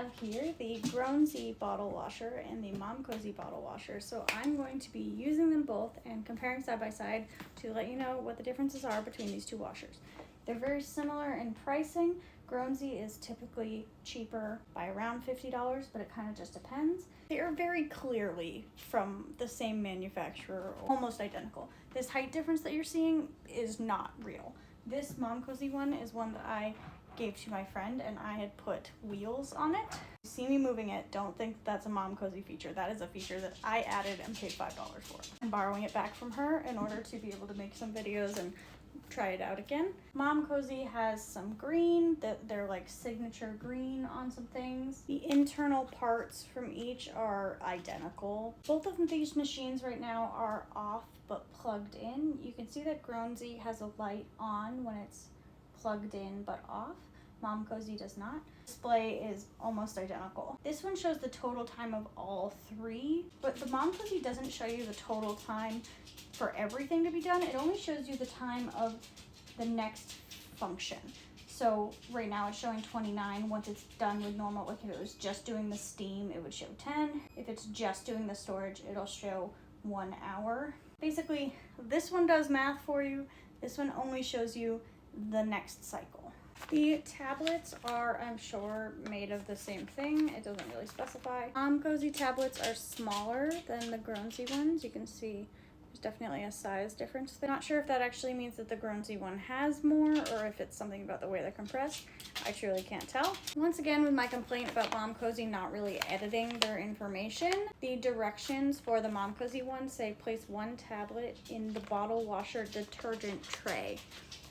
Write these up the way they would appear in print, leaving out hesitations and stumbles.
have here the Grownsy bottle washer and the MomCozy bottle washer. So I'm going to be using them both and comparing side by side to let you know what the differences are between these two washers. They're very similar in pricing. Grownsy is typically cheaper by around $50, but it kind of just depends. They are very clearly from the same manufacturer, almost identical. This height difference that you're seeing is not real. This MomCozy one is one that I gave to my friend, and I had put wheels on it. You see me moving it, don't think that's a MomCozy feature. That is a feature that I added and paid $5 for. I'm borrowing it back from her in order to be able to make some videos and try it out again. MomCozy has some green, that they're like signature green on some things. The internal parts from each are identical. Both of these machines right now are off but plugged in. You can see that Grownsy has a light on when it's plugged in but off. MomCozy does not. Display is almost identical. This one shows the total time of all three, but the MomCozy doesn't show you the total time for everything to be done. It only shows you the time of the next function. So right now it's showing 29. Once it's done with normal, like if it was just doing the steam, it would show 10. If it's just doing the storage, it'll show 1 hour. Basically, this one does math for you. This one only shows you the next cycle. The tablets are, I'm sure, made of the same thing. It doesn't really specify. MomCozy tablets are smaller than the Grownsy ones. You can see there's definitely a size difference. I'm not sure if that actually means that the Grownsy one has more or if it's something about the way they're compressed. I truly can't tell. Once again, with my complaint about MomCozy not really editing their information, the directions for the MomCozy one say place one tablet in the bottle washer detergent tray.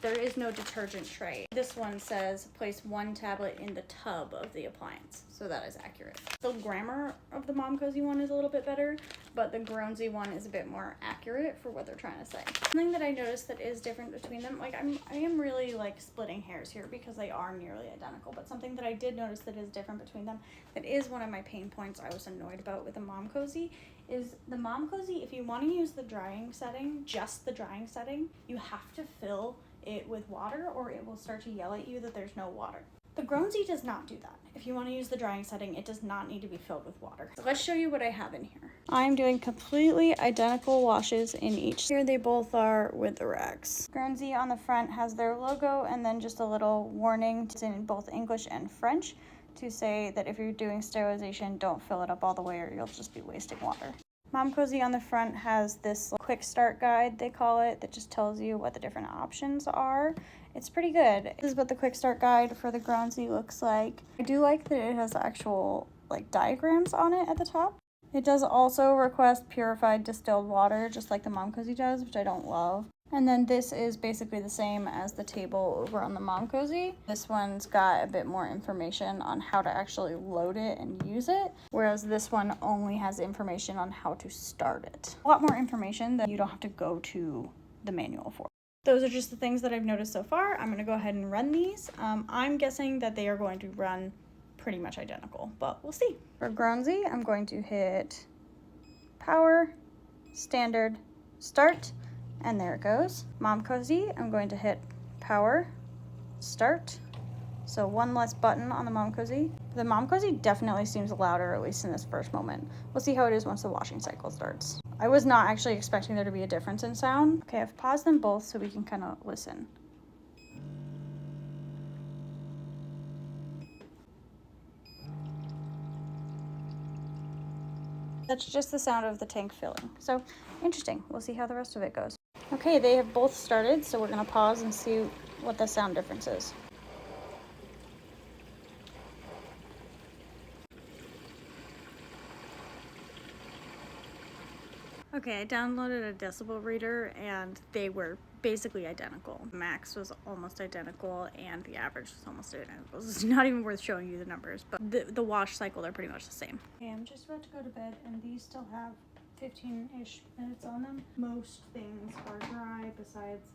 There is no detergent tray. This one says place one tablet in the tub of the appliance, so that is accurate. The grammar of the MomCozy one is a little bit better, but the Grownsy one is a bit more accurate for what they're trying to say. Something that I noticed that is different between them, like I am really like splitting hairs here because they are nearly identical, but something that I did notice that is different between them, that is one of my pain points I was annoyed about with the MomCozy, is the MomCozy, if you want to use the drying setting, just the drying setting, you have to fill it with water or it will start to yell at you that there's no water. The Grownsy does not do that. If you want to use the drying setting, it does not need to be filled with water. So let's show you what I have in here. I'm doing completely identical washes in each. Here they both are with the racks. Grownsy on the front has their logo and then just a little warning in both English and French to say that if you're doing sterilization, don't fill it up all the way or you'll just be wasting water. MomCozy on the front has this quick start guide, they call it, that just tells you what the different options are. It's pretty good. This is what the quick start guide for the Grownsy looks like. I do like that it has actual like diagrams on it at the top. It does also request purified distilled water, just like the MomCozy does, which I don't love. And then this is basically the same as the table over on the MomCozy. This one's got a bit more information on how to actually load it and use it, whereas this one only has information on how to start it. A lot more information that you don't have to go to the manual for. Those are just the things that I've noticed so far. I'm gonna go ahead and run these. I'm guessing that they are going to run pretty much identical, but we'll see. For Grownsy, I'm going to hit power, standard, start, and there it goes. MomCozy, I'm going to hit power, start. So one less button on the MomCozy. The MomCozy definitely seems louder, at least in this first moment. We'll see how it is once the washing cycle starts. I was not actually expecting there to be a difference in sound. Okay, I've paused them both so we can kind of listen. That's just the sound of the tank filling. So interesting. We'll see how the rest of it goes. Okay, they have both started, so we're gonna pause and see what the sound difference is. Okay, I downloaded a decibel reader and they were basically identical. Max was almost identical and the average was almost identical. It's not even worth showing you the numbers, but the wash cycle, they're pretty much the same. Okay, I'm just about to go to bed and these still have 15-ish minutes on them. Most things are dry besides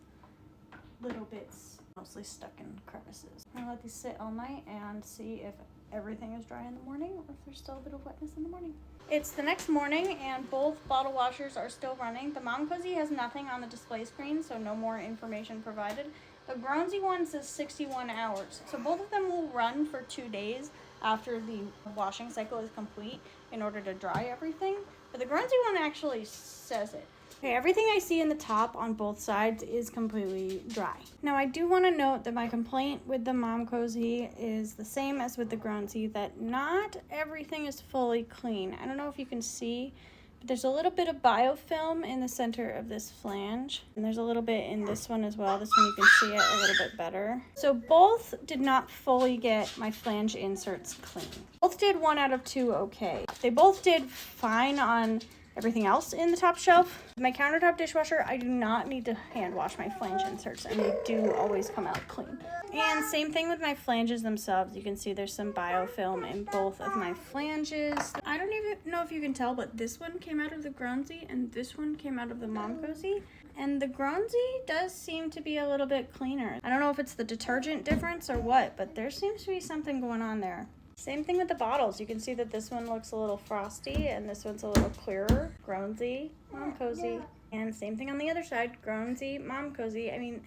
little bits mostly stuck in crevices. I'm gonna let these sit all night and see if everything is dry in the morning or if there's still a bit of wetness in the morning. It's the next morning and both bottle washers are still running. The MomCozy has nothing on the display screen, so no more information provided. The Grownsy one says 61 hours. So both of them will run for 2 days. after the washing cycle is complete in order to dry everything. But the Grownsy one actually says it. Okay, everything I see in the top on both sides is completely dry. Now I do want to note that my complaint with the MomCozy is the same as with the Grownsy, that not everything is fully clean. I don't know if you can see, but there's a little bit of biofilm in the center of this flange. And there's a little bit in this one as well. This one you can see it a little bit better. So both did not fully get my flange inserts clean. Both did 1 out of 2 okay. They both did fine on everything else in the top shelf. My countertop dishwasher, I do not need to hand wash my flange inserts, and they do always come out clean. And same thing with my flanges themselves. You can see there's some biofilm in both of my flanges. I don't even know if you can tell, but this one came out of the Grownsy and this one came out of the MomCozy. And the Grownsy does seem to be a little bit cleaner. I don't know if it's the detergent difference or what, but there seems to be something going on there. Same thing with the bottles. You can see that this one looks a little frosty and this one's a little clearer. Grownsy, MomCozy. And same thing on the other side. Grownsy, MomCozy. I mean,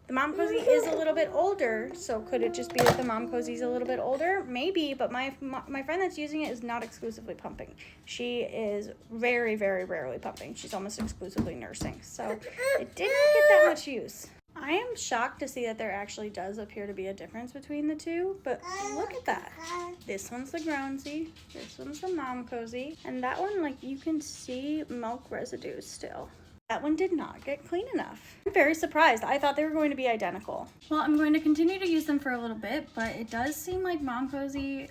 the MomCozy is a little bit older, so could it just be that the MomCozy is a little bit older? Maybe, but my friend that's using it is not exclusively pumping. She is very, very rarely pumping. She's almost exclusively nursing. So it didn't get that much use. I am shocked to see that there actually does appear to be a difference between the two, but look at that. This one's the Grownsy, this one's the MomCozy, and that one, like, you can see milk residue still. That one did not get clean enough. I'm very surprised. I thought they were going to be identical. Well, I'm going to continue to use them for a little bit, but it does seem like MomCozy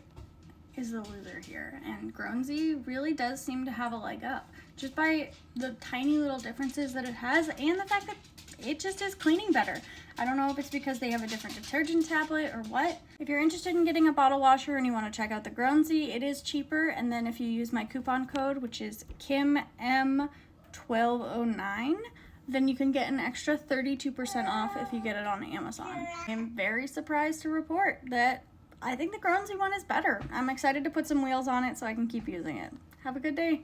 is the loser here, and Grownsy really does seem to have a leg up, just by the tiny little differences that it has, and the fact that it just is cleaning better. I don't know if it's because they have a different detergent tablet or what. If you're interested in getting a bottle washer and you want to check out the Grownsy, it is cheaper, and then if you use my coupon code, which is KIMM1209, then you can get an extra 32% off if you get it on Amazon. I'm very surprised to report that I think the Grownsy one is better. I'm excited to put some wheels on it so I can keep using it. Have a good day.